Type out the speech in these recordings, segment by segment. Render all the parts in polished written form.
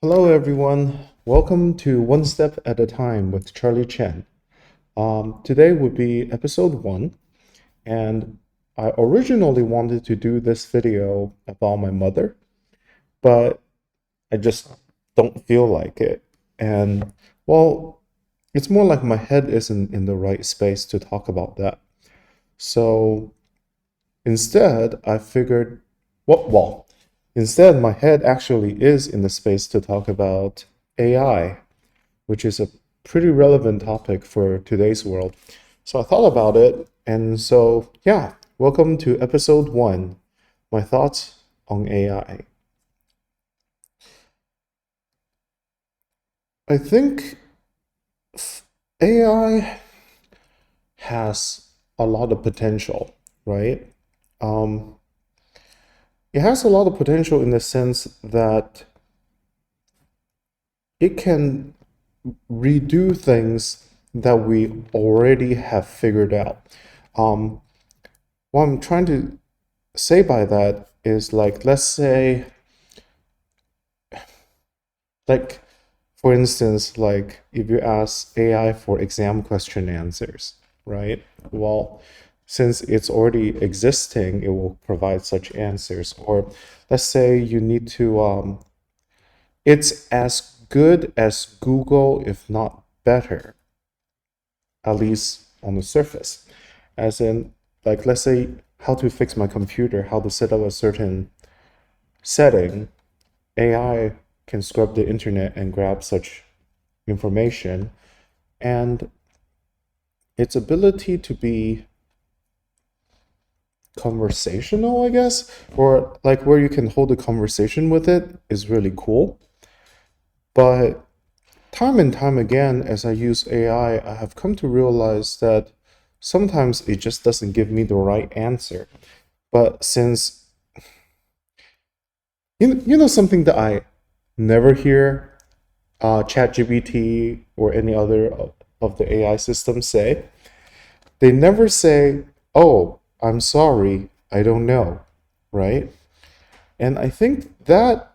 Hello, everyone. Welcome to One Step at a Time with Charlie Chen. Today would be episode one, and I originally wanted to do this video about my mother, but I just don't feel like it. And well, it's more like my head isn't in the right space to talk about that. So instead, I figured, instead, my head actually is in the space to talk about AI, which is a pretty relevant topic for today's world. So I thought about it, and so yeah, welcome to episode one, my thoughts on AI. I think AI has a lot of potential, right? Um, it has a lot of potential in the sense that it can redo things that we already have figured out. Um, what I'm trying to say by that is like, let's say, like, for instance, like if you ask AI for exam question answers, right? Well, since it's already existing, it will provide such answers. Or let's say you need to, it's as good as Google, if not better, at least on the surface. As in, like, let's say how to fix my computer, how to set up a certain setting, AI can scrub the internet and grab such information, and its ability to be conversational, I guess, or like where you can hold a conversation with it is really cool. But time and time again, as I use AI, I have come to realize that sometimes it just doesn't give me the right answer. But since you know something that I never hear ChatGPT or any other of the AI systems say, they never say, "Oh, I'm sorry, I don't know," right? And I think that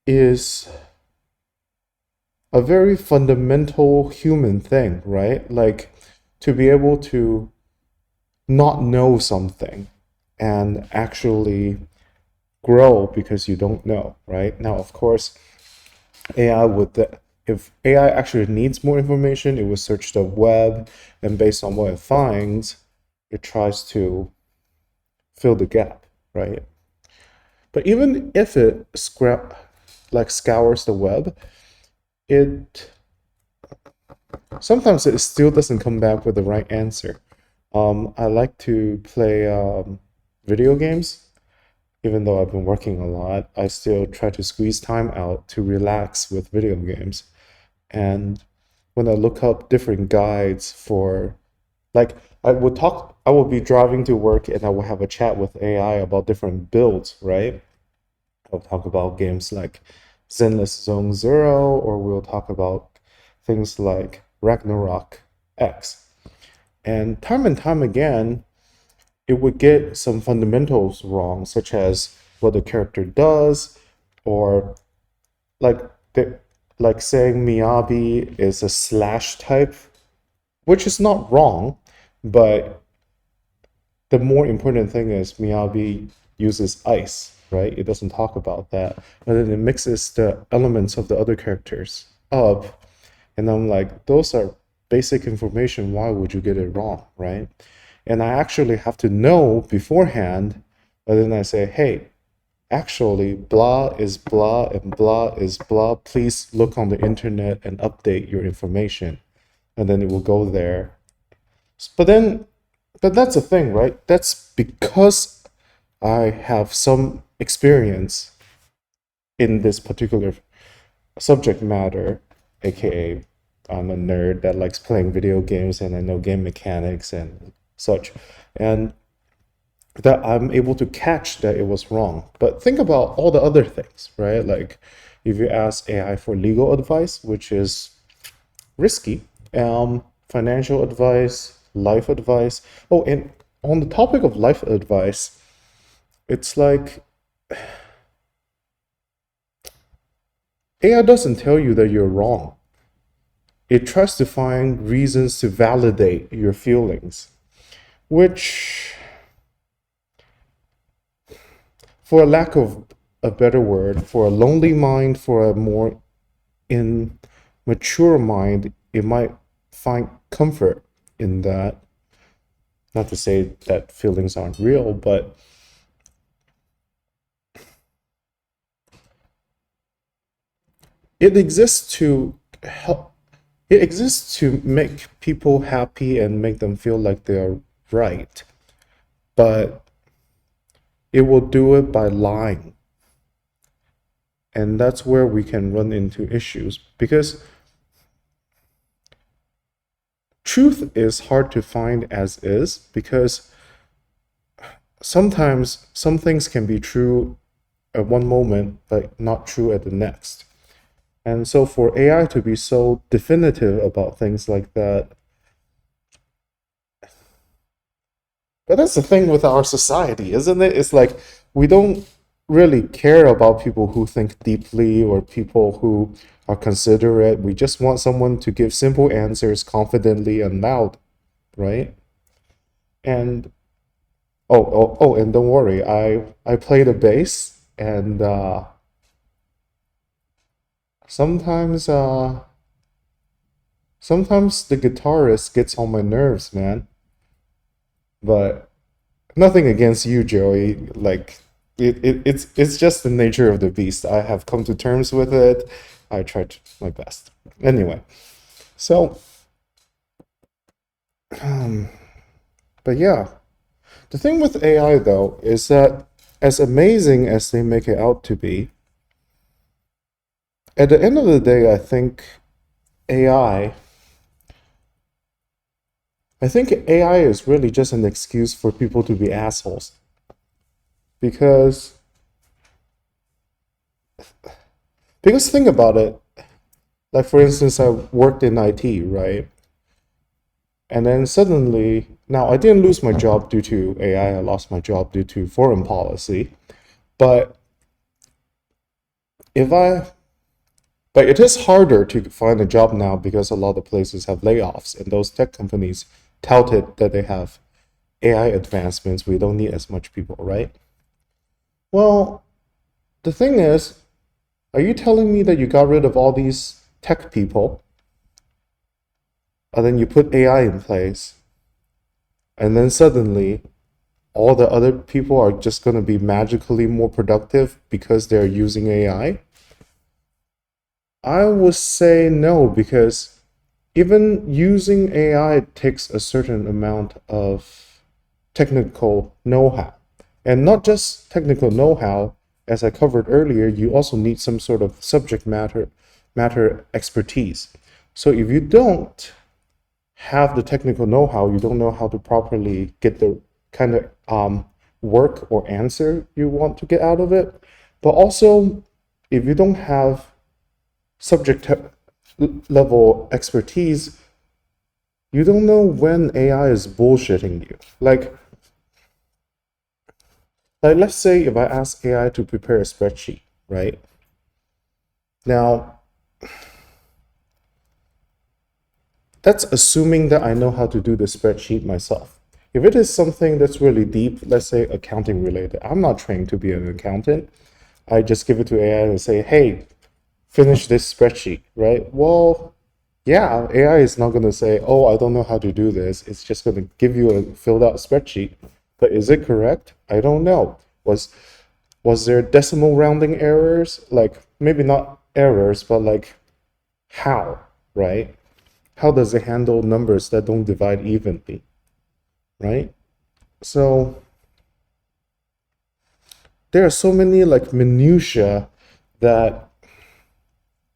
is a very fundamental human thing, right? Like to be able to not know something and actually grow because you don't know, right? Now, of course, AI would if AI actually needs more information, it will search the web, and based on what it finds, it tries to fill the gap, right? But even if it scours the web, it sometimes it still doesn't come back with the right answer. I like to play video games. Even though I've been working a lot, I still try to squeeze time out to relax with video games. And when I look up different guides for, like, I will be driving to work and I will have a chat with AI about different builds, right? I'll talk about games like Zenless Zone Zero, or we'll talk about things like Ragnarok X. And time again, it would get some fundamentals wrong, such as what the character does, or like the, like saying Miyabi is a slash type, which is not wrong, but the more important thing is Miyabi uses ice, right? It doesn't talk about that. And then it mixes the elements of the other characters up. And I'm like, those are basic information. Why would you get it wrong, right? And I actually have to know beforehand, but then I say, hey, actually, blah is blah and blah is blah. Please look on the internet and update your information. And then it will go there. But then but that's the thing, right? That's because I have some experience in this particular subject matter, aka I'm a nerd that likes playing video games and I know game mechanics and such. And that I'm able to catch that it was wrong. But think about all the other things, right? Like if you ask AI for legal advice, which is risky, financial advice, life advice. Oh, and on the topic of life advice, it's like AI doesn't tell you that you're wrong. It tries to find reasons to validate your feelings, which, for a lack of a better word, for a lonely mind, for a more immature mind, it might find comfort in that. Not to say that feelings aren't real, but it exists to help. It exists to make people happy and make them feel like they're right, but it will do it by lying. And that's where we can run into issues because truth is hard to find as is, because sometimes some things can be true at one moment but not true at the next. And so for AI to be so definitive about things like that, but that's the thing with our society, isn't it? It's like we don't really care about people who think deeply or people who are considerate. We just want someone to give simple answers confidently and loud, right? And and don't worry, I play the bass, and sometimes sometimes the guitarist gets on my nerves, man. But nothing against you, Joey. Like it's just the nature of the beast. I have come to terms with it. I tried my best. Anyway, so but yeah, the thing with AI though is that as amazing as they make it out to be, at the end of the day, AI I think AI is really just an excuse for people to be assholes. Because think about it. Like for instance, I worked in IT, right? And then suddenly, now I didn't lose my job due to AI. I lost my job due to foreign policy. But if I but it is harder to find a job now because a lot of places have layoffs, and those tech companies touted that they have AI advancements. We don't need as much people, right? Well, the thing is, are you telling me that you got rid of all these tech people, and then you put AI in place, and then suddenly all the other people are just going to be magically more productive because they're using AI? I would say no, because even using AI takes a certain amount of technical know-how. And not just technical know-how, as I covered earlier, you also need some sort of subject matter expertise. So if you don't have the technical know-how, you don't know how to properly get the kind of work or answer you want to get out of it. But also, if you don't have subject level expertise, you don't know when AI is bullshitting you. Like let's say if I ask AI to prepare a spreadsheet, right? Now, that's assuming that I know how to do the spreadsheet myself. If it is something that's really deep, let's say accounting related, I'm not trained to be an accountant. I just give it to AI and say, hey, finish this spreadsheet, right? Well, yeah, AI is not going to say, oh, I don't know how to do this. It's just going to give you a filled out spreadsheet. But is it correct? I don't know. Was there decimal rounding errors? Like maybe not errors, but like how, right? How does it handle numbers that don't divide evenly, right? So there are so many like minutia that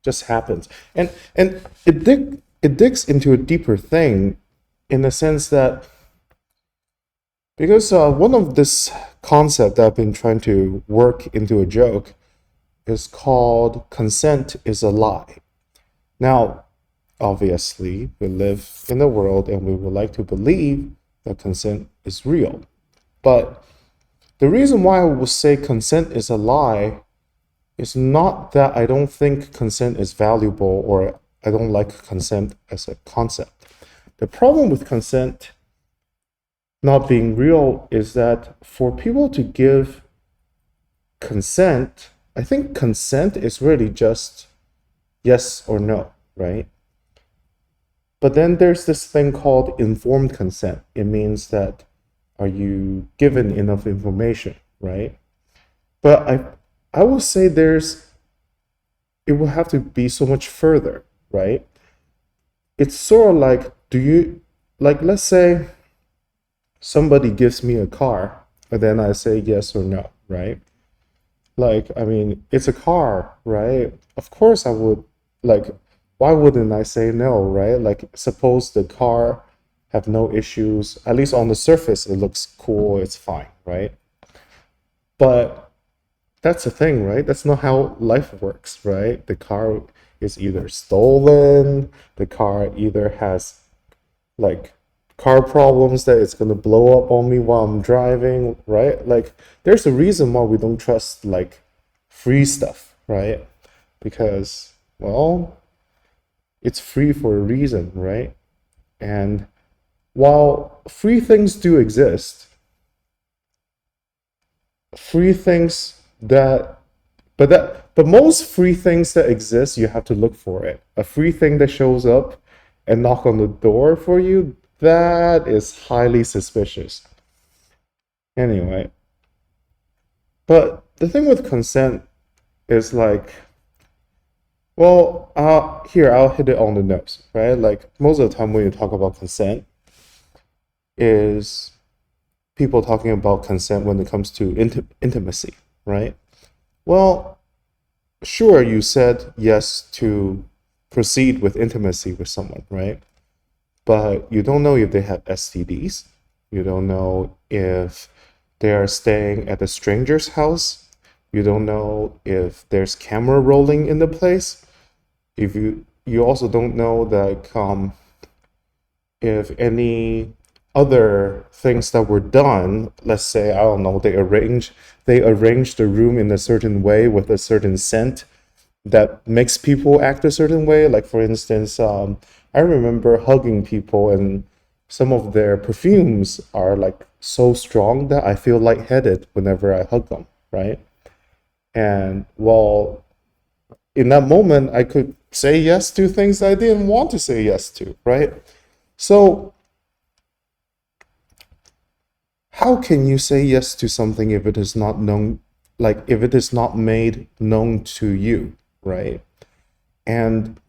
just happens, and it digs into a deeper thing, in the sense that because one of this concept that I've been trying to work into a joke is called consent is a lie. Now, obviously, we live in a world and we would like to believe that consent is real. But the reason why I would say consent is a lie It's not that I don't think consent is valuable or I don't like consent as a concept. The problem with consent not being real is that for people to give consent, I think consent is really just yes or no, right? But then there's this thing called informed consent. It means that are you given enough information, right? But I will say it will have to be so much further, right? It's sort of like let's say somebody gives me a car, and then I say yes or no, right? Like, I mean, it's a car, right? Of course I would, like, why wouldn't I say no, right? Like, suppose the car have no issues, at least on the surface, it looks cool, it's fine, right? But that's the thing, right? That's not how life works, right? The car is either stolen, the car either has like car problems that it's gonna blow up on me while I'm driving, right? Like there's a reason why we don't trust like free stuff, right? Because, well, it's free for a reason, right? And while free things do exist, free things that but most free things that exist, you have to look for it. A free thing that shows up and knock on the door for you, that is highly suspicious. Anyway, but the thing with consent is like, well, here I'll hit it on the nose, right? Like most of the time when you talk about consent, is people talking about consent when it comes to intimacy, right? Well, sure, you said yes to proceed with intimacy with someone, right? But you don't know if they have STDs. You don't know if they are staying at a stranger's house. You don't know if there's camera rolling in the place. If you also don't know that if any other things that were done, let's say, I don't know, they arrange the room in a certain way with a certain scent that makes people act a certain way. Like for instance, I remember hugging people and some of their perfumes are like so strong that I feel lightheaded whenever I hug them, right? And well, in that moment, I could say yes to things I didn't want to say yes to, right? So how can you say yes to something if it is not known, like if it is not made known to you, right? And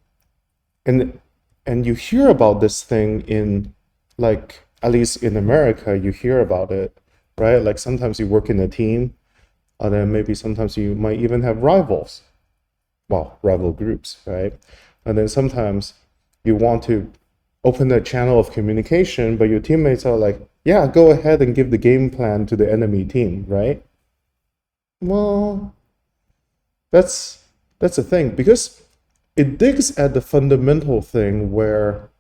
and and you hear about this thing in, like, at least in America, you hear about it, right? Like sometimes you work in a team, and then maybe sometimes you might even have rivals, well, rival groups, right? And then sometimes you want to open a channel of communication, but your teammates are like, yeah, go ahead and give the game plan to the enemy team, right? Well, that's that's a thing because it digs at the fundamental thing where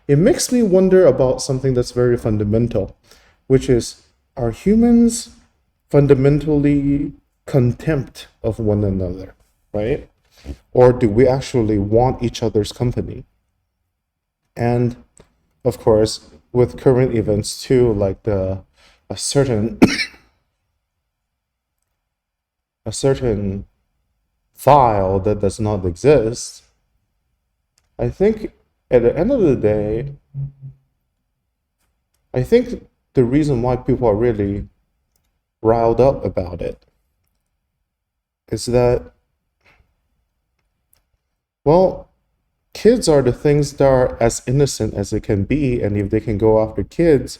it makes me wonder about something that's very fundamental, which is, are humans fundamentally contempt of one another, right? Or do we actually want each other's company? And of course, with current events too, like a certain a certain file that does not exist, I think at the end of the day, I think the reason why people are really riled up about it is that, well, kids are the things that are as innocent as it can be, and if they can go after kids,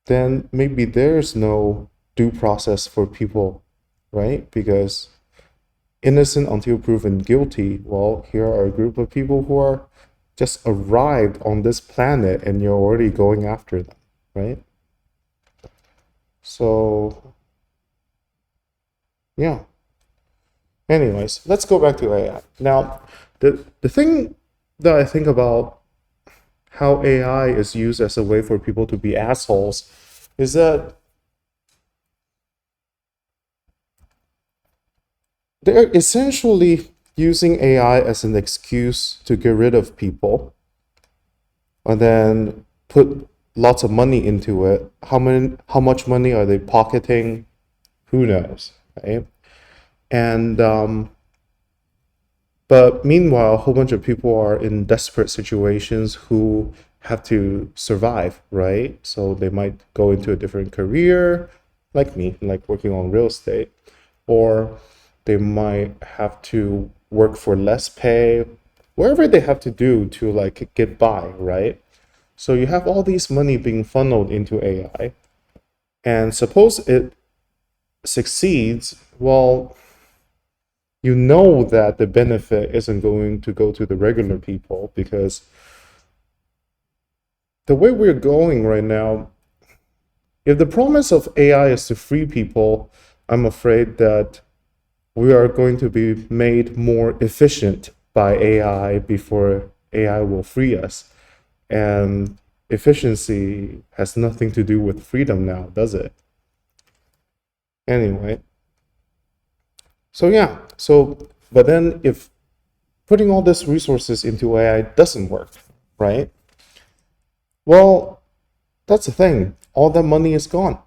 then maybe there's no due process for people, right? Because innocent until proven guilty, well, here are a group of people who are just arrived on this planet and you're already going after them, right? So, yeah. Anyways, let's go back to AI. Now, the thing that I think about how AI is used as a way for people to be assholes is that they're essentially using AI as an excuse to get rid of people and then put lots of money into it. How much money are they pocketing? Who knows, right? And but meanwhile, a whole bunch of people are in desperate situations who have to survive, right? So they might go into a different career, like me, like working on real estate, or they might have to work for less pay, whatever they have to do to like get by, right? So you have all these money being funneled into AI, and suppose it succeeds, well, you know that the benefit isn't going to go to the regular people because the way we're going right now, if the promise of AI is to free people, I'm afraid that we are going to be made more efficient by AI before AI will free us. And efficiency has nothing to do with freedom now, does it? Anyway, so yeah, but then if putting all these resources into AI doesn't work, right? Well, that's the thing. All that money is gone.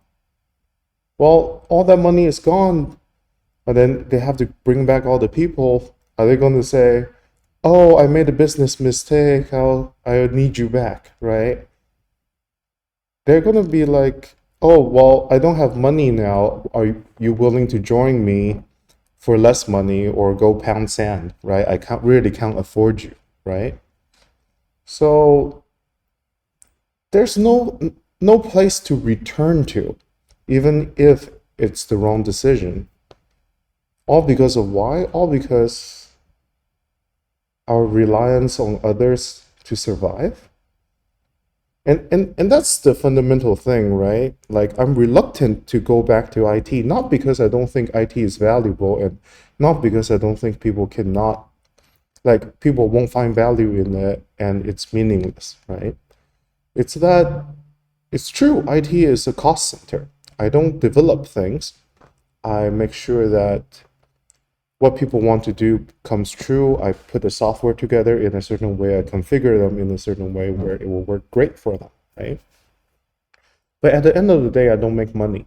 Well, all that money is gone, and then they have to bring back all the people. Are they going to say, "Oh, I made a business mistake. I need you back," right? They're going to be like, "Oh, well, I don't have money now. Are you willing to join me for less money or go pound sand?" Right? I can't afford you, right? So there's no place to return to, even if it's the wrong decision. All because of why? All because our reliance on others to survive. And that's the fundamental thing, right? Like I'm reluctant to go back to IT, not because I don't think IT is valuable and not because I don't think people cannot, like people won't find value in it and it's meaningless, right? It's that it's true, IT is a cost center. I don't develop things. I make sure that what people want to do comes true. I put the software together in a certain way. I configure them in a certain way where it will work great for them, right? But at the end of the day, I don't make money.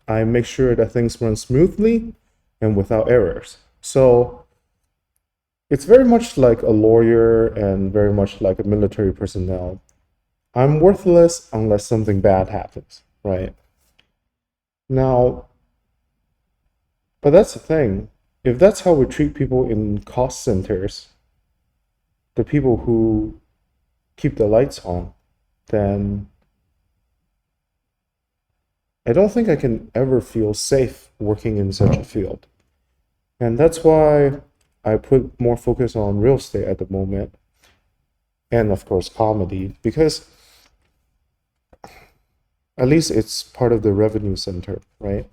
I make sure that things run smoothly and without errors. So it's very much like a lawyer and very much like a military personnel. I'm worthless unless something bad happens, right? Now, but that's the thing. If that's how we treat people in cost centers, the people who keep the lights on, then I don't think I can ever feel safe working in such a field. And that's why I put more focus on real estate at the moment. And of course, comedy, because at least it's part of the revenue center, right?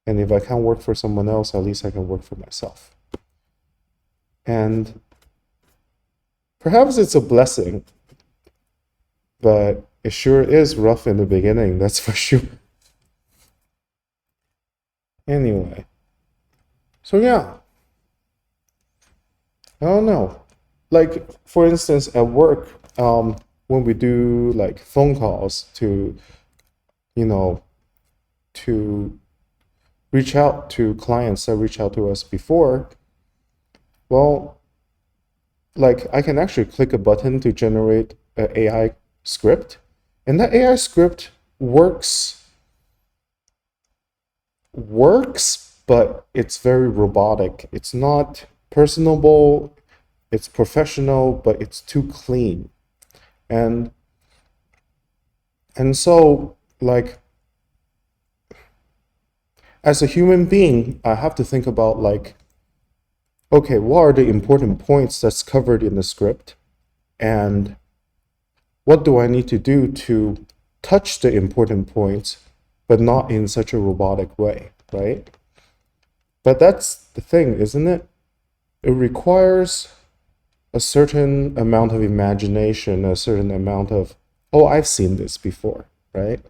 And if I can't work for someone else, at least I can work for myself. And perhaps it's a blessing, but it sure is rough in the beginning, that's for sure. Anyway, so yeah, I don't know. Like, for instance, at work, when we do like phone calls to, you know, to reach out to clients that reach out to us before, well, like I can actually click a button to generate an AI script, and that AI script works, but it's very robotic. It's not personable, it's professional, but it's too clean. And so like as a human being, I have to think about like, okay, what are the important points that's covered in the script? And what do I need to do to touch the important points, but not in such a robotic way, right? But that's the thing, isn't it? It requires a certain amount of imagination, a certain amount of, oh, I've seen this before, right?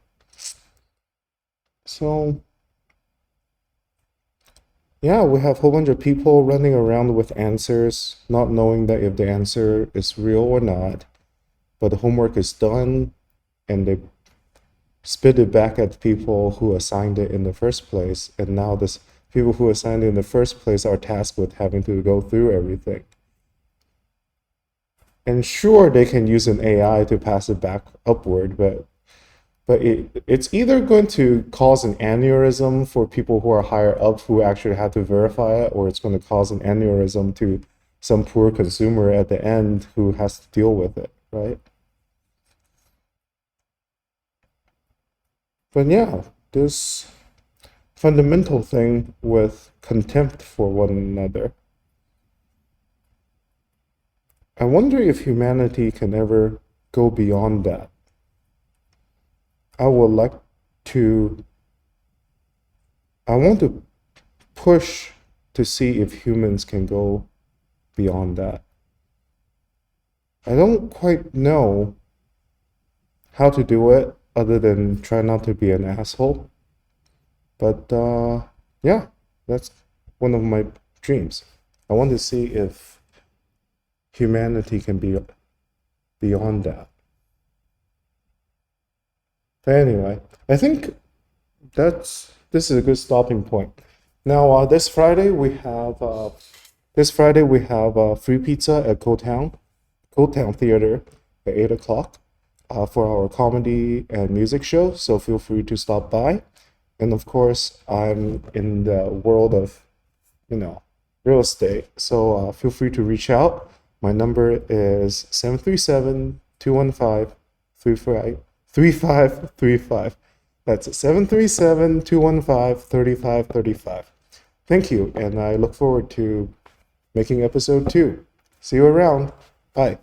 So, yeah, we have a whole bunch of people running around with answers, not knowing that if the answer is real or not, but the homework is done and they spit it back at people who assigned it in the first place. And now this people who assigned it in the first place are tasked with having to go through everything. And sure, they can use an AI to pass it back upward, but it's either going to cause an aneurysm for people who are higher up who actually have to verify it, or it's going to cause an aneurysm to some poor consumer at the end who has to deal with it, right? But yeah, this fundamental thing with contempt for one another. I wonder if humanity can ever go beyond that. I would like to, I want to push to see if humans can go beyond that. I don't quite know how to do it other than try not to be an asshole. But yeah, that's one of my dreams. I want to see if humanity can be beyond that. But anyway, I think this is a good stopping point. Now, this Friday we have free pizza at Coldtowne Theater at 8 o'clock for our comedy and music show. So feel free to stop by. And of course, I'm in the world of, you know, real estate. So feel free to reach out. My number is 737-215-3535. That's 737-215-3535. Thank you, and I look forward to making episode 2. See you around. Bye.